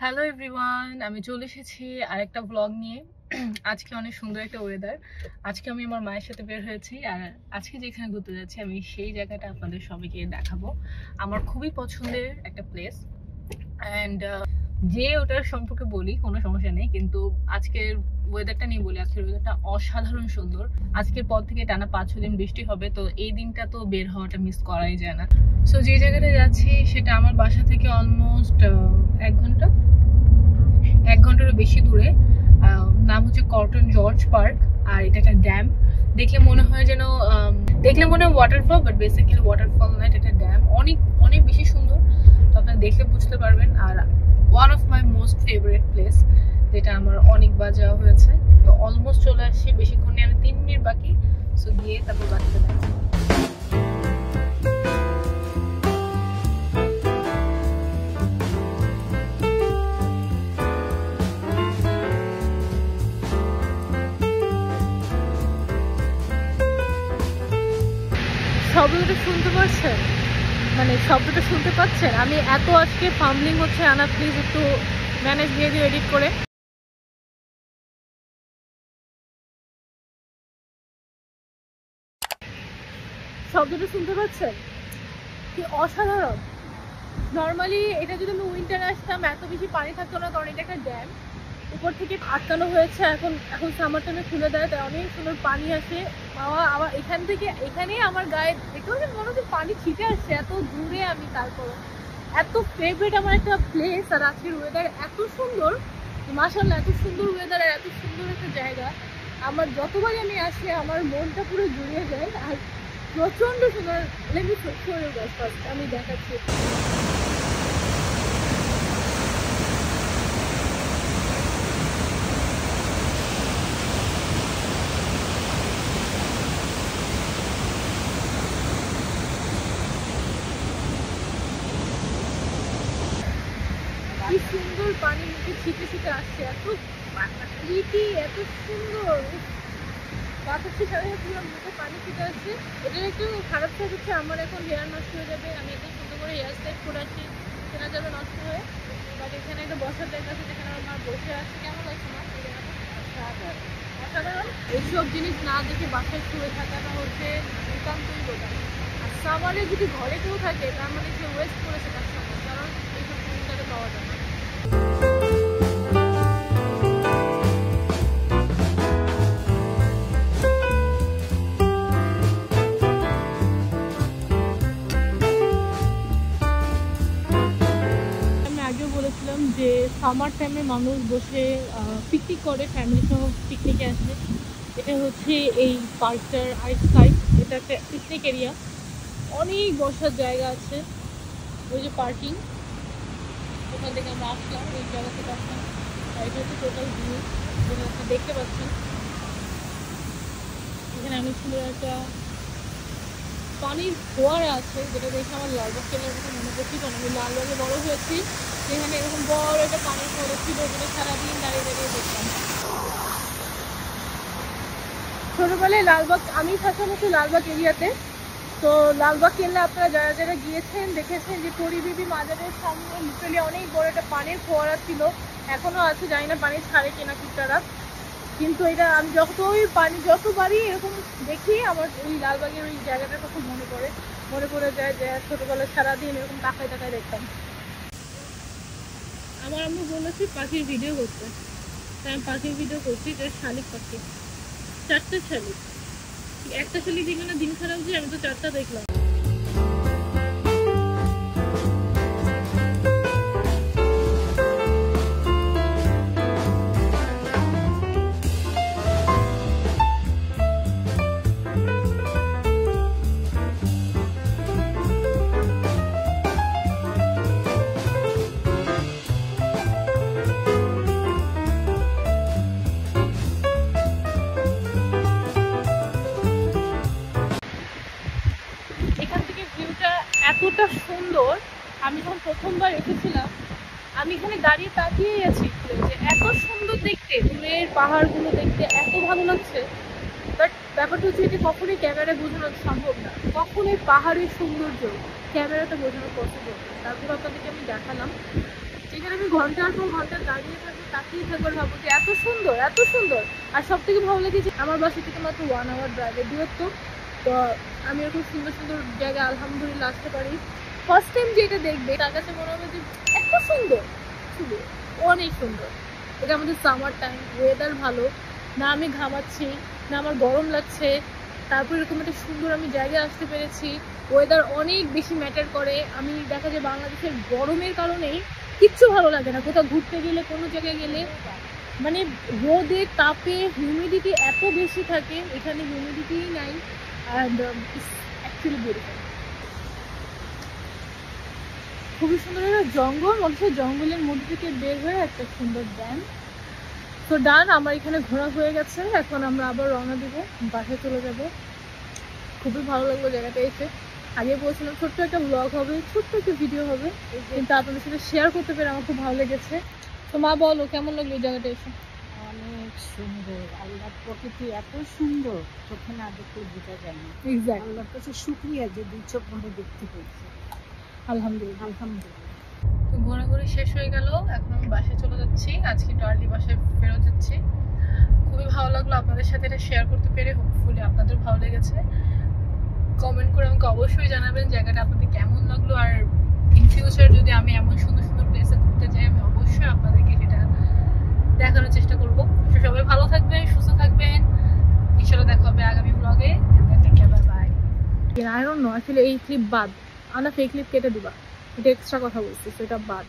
Hello everyone, আমি চলে এসেছি আরেকটা ব্লগ নিয়ে। আজকে অনেক সুন্দর একটা ওয়েদার। আজকে আমি আমার মায়ের সাথে বের হয়েছি, আর আজকে যেখানে ঘুরতে যাচ্ছি আমি সেই জায়গাটা আপনাদের সবাইকে দেখাবো। আমার খুবই পছন্দের একটা প্লেস অ্যান্ড যে ওটার সম্পর্কে বলি কোনো সমস্যা নেই, কিন্তু আজকের ওয়েদারটা নিয়ে বলি। আজকের ওয়েদারটা অসাধারণ সুন্দর। আজকের পর থেকে টানা 5-6 দিন বৃষ্টি হবে, তো এই দিনটা তো বের হওয়াটা মিস করাই যায় না। সো যে জায়গাটা যাচ্ছি সেটা আমার বাসা থেকে অলমোস্ট 1 ঘন্টারও বেশি দূরে। নাম হচ্ছে কটন জর্জ পার্ক, আর এটা একটা ড্যাম। দেখলে মনে হয় যেন ওয়াটারফল, বাট বেসিক্যালি ওয়াটারফল না, এটা একটা ড্যাম। অনেক অনেক বেশি সুন্দর, তো আপনারা দেখলে বুঝতে পারবেন। আর one of my most favourite place, যেটা আমার অনেকবার যাওয়া হয়েছে। তো অলমোস্ট চলে আসছি, বেশিক্ষণ নেই, আমি 3 মিনিট বাকি। সো গিয়ে তারপর বাকিটা দেখাবো। শব্দটা শুনতে পাচ্ছেন? মানে শব্দটা শুনতে পাচ্ছেন? আমি এত আজকে ফাম্বলিং হচ্ছে, আনা প্লিজ একটু ম্যানেজ দিয়ে দিও এডিট করে। শব্দটা শুনতে পাচ্ছেন? কি অসাধারণ! নর্মালি এটা যদি আমি উইন্টারে আসতাম এত বেশি পানি থাকতো না, কারণ এটা একটা ড্যাম, উপর থেকে আটকানো হয়েছে। এখন এখন সামার টাইমে খুলে দেয়, তাই অনেক সুন্দর পানি আসে। আবার এখান থেকে এখানেই আমার গায়ে দেখেও যে মনে হচ্ছে পানি ছিটে আসছে, এত দূরে আমি। তারপর এত ফেভারিট আমার একটা প্লেস, আর আজকের ওয়েদার এত সুন্দর, মাশাআল্লাহ, এত সুন্দর ওয়েদার আর এত সুন্দর একটা জায়গা। আমার যতবারই আমি আসি আমার মনটা পুরো জুড়িয়ে যায়, আর প্রচন্ড সুন্দর। লেমি ফার্স্ট আমি দেখাচ্ছি। কি সুন্দর পানি মুখে ছিটে ছিটে আসছে, এত প্রীতি, এত সুন্দর। বাতাসের সাথে সাথে পুরো মুখে পানি ছিটে আসছে। এটার একটু খারাপ কাজ হচ্ছে, আমার এখন হেয়ার নষ্ট হয়ে যাবে। আমি এত সুন্দর করে হেয়ার স্টাইল করে আসছি, কেনা যাবে নষ্ট হয়ে। বাট এখানে একটা বসার জায়গা আছে, যেখানে আমার মা বসে আছে। কেমন লাগছে না অসাধারণ? এইসব জিনিস না দেখে বাসায় শুয়ে থাকাটা হচ্ছে নিতান্তই বোঝা। আর সামারে যদি ঘরে কেউ থাকে, তার মানে সে ওয়েস্ট করেছে তার সময়, কারণ এইসব জিনিসটাতে পাওয়া যায় না। আমি আগেও বলেছিলাম যে সামার টাইমে মানুষ বসে পিকনিক করে, ফ্যামিলি সহ পিকনিকে আসে। এটা হচ্ছে এই পার্কটার আরেক সাইড। এটা একটা পিকনিক এরিয়া, অনেক বসার জায়গা আছে। ওই যে পার্কিং, ওখান থেকে আমরা আসলাম, ওই জায়গা থেকে আসলাম। আর এটা হচ্ছে টোটাল ভিউ, যেটা আপনি দেখতে পাচ্ছেন। এখানে আমি সুন্দর একটা পানির ফোয়ারা আছে, যেটা দেখে আমার লালবাগ কেনার কথা মনে পড়ছিল। কারণ আমি লালবাগে বড় হয়েছি, যেখানে এরকম বড় একটা পানির ফোয়ারা ছিল, যেটা সারাদিন দাঁড়িয়ে দাঁড়িয়ে দেখতাম। ছোটবেলায় লালবাগ, আমি থাকতাম হচ্ছে লালবাগ এরিয়াতে। তো লালবাগ কেল্লা আপনারা যারা যারা গিয়েছেন দেখেছেন যে পরিবিবি মাজারের সামনে লিটারালি অনেক বড় একটা পানির ফোয়ারা ছিল। এখনো আছে, জানি না পানি ছাড়ে কিনা ঠিকঠাক। কিন্তু এটা আমি যতবারই এরকম দেখি, আমার ওই লালবাগের ওই জায়গাটার কথা মনে পড়ে যায় যে ছোটবেলায় সারাদিন এরকম তাকায় তাকায় দেখতাম। আমার আম্মু বলেছি পাখির ভিডিও করতে, তাই আমি পাখির ভিডিও করছি। এটা শালিক পাখি, 4টা শালিক। একটা শালিক দেখলে না দিন খারাপ যে, আমি তো 4টা দেখলাম। এখান থেকে ভিউটা এতটা সুন্দর। আমি যখন প্রথমবার এসেছিলাম, আমি এখানে দাঁড়িয়ে তাকিয়ে আছি যে এত সুন্দর দেখতে, দূরের পাহাড়গুলো দেখতে এত ভালো লাগছে। বাট ব্যাপারটা হচ্ছে এটা কখনোই ক্যামেরায় বোঝানো সম্ভব না, কখনোই পাহাড়ের সৌন্দর্য ক্যামেরাতে বোঝানো পসিবল না। তারপর আপনাদেরকে আমি দেখালাম এখানে আমি ঘন্টার পর ঘন্টা দাঁড়িয়ে থাকবো, তাকিয়ে থাকবো, ভাববো যে এত সুন্দর এত সুন্দর। আর সব থেকে ভালো লাগে যে আমার বাসা থেকে মাত্র 1 আওয়ার ড্রাইভের দূরত্ব। তো আমি এরকম সুন্দর সুন্দর জায়গায় আলহামদুলিল্লাহ আসতে পারি। ফার্স্ট টাইম যেটা দেখবে তার কাছে মনে হবে যে এত সুন্দর, শুধু অনেক সুন্দর। এটা আমাদের সামার টাইম, ওয়েদার ভালো, না আমি ঘামাচ্ছি না আমার গরম লাগছে। তারপর এরকম একটা সুন্দর আমি জায়গায় আসতে পেরেছি। ওয়েদার অনেক বেশি ম্যাটার করে। আমি দেখা যায় বাংলাদেশের গরমের কারণেই কিচ্ছু ভালো লাগে না। কোথাও ঘুরতে গেলে, কোনো জায়গায় গেলে, মানে রোদে তাপে হিউমিডিটি এত বেশি থাকে, এখানে হিউমিডিটিই নাই। অ্যান্ড অ্যাকচুয়ালি বিউটিফুল, খুবই সুন্দর একটা জঙ্গল, অথচ জঙ্গলের মধ্যে থেকে বের হয়ে একটা সুন্দর ড্যাম। তো ডান, আমার এখানে ঘোরা হয়ে গেছে, এখন আমরা আবার রওনা দিব, বাসায় চলে যাব। খুবই ভালো লাগলো জায়গাটা এসে। আগে বলছিলাম ছোট্ট একটা ব্লগ হবে, ছোট্ট একটা ভিডিও হবে, কিন্তু আপনাদের সাথে শেয়ার করতে পেরে আমার খুব ভালো লেগেছে। তো মা বলো কেমন লাগলো এই জায়গাটা এসে? অনেক সুন্দর, আল্লাহর প্রকৃতি এত সুন্দর, চোখে না দেখলে বোঝা যায় না। এক্স্যাক্ট, আল্লাহর কাছে শুকরিয়া যে দুই চোখ ভরে দেখতে পেয়েছে। আলহামদুলিল্লাহ। আলহামদুলিল্লাহ। তো ঘোরাঘুরি শেষ হয়ে গেল, এখন আমি বাসায় চলে যাচ্ছি। আজকে একটু আর্লি বাসায় ফেরত যাচ্ছি। খুবই ভালো লাগলো আপনাদের সাথে এটা শেয়ার করতে পেরে। হোপফুলি আপনাদের ভালো লেগেছে। কমেন্ট করে আমাকে অবশ্যই জানাবেন জায়গাটা আপনাদের কেমন লাগলো। আর ইন ফিউচার যদি আমি এমন সুন্দর সুন্দর প্লেসে ঘুরতে যাই, আমি অবশ্যই আপনাদেরকে সেটা দেখানোর চেষ্টা করবো। তো সবাই ভালো থাকবেন, সুস্থ থাকবেন। ইনশাআল্লাহ দেখা হবে আগামী ব্লগে। Bye bye. I don't know, আসলে এই ক্লিপ বাদ, আনা ফেক ক্লিপ কেটে দিবা, এটা এক্সট্রা কথা বলছি, সেটা বাদ।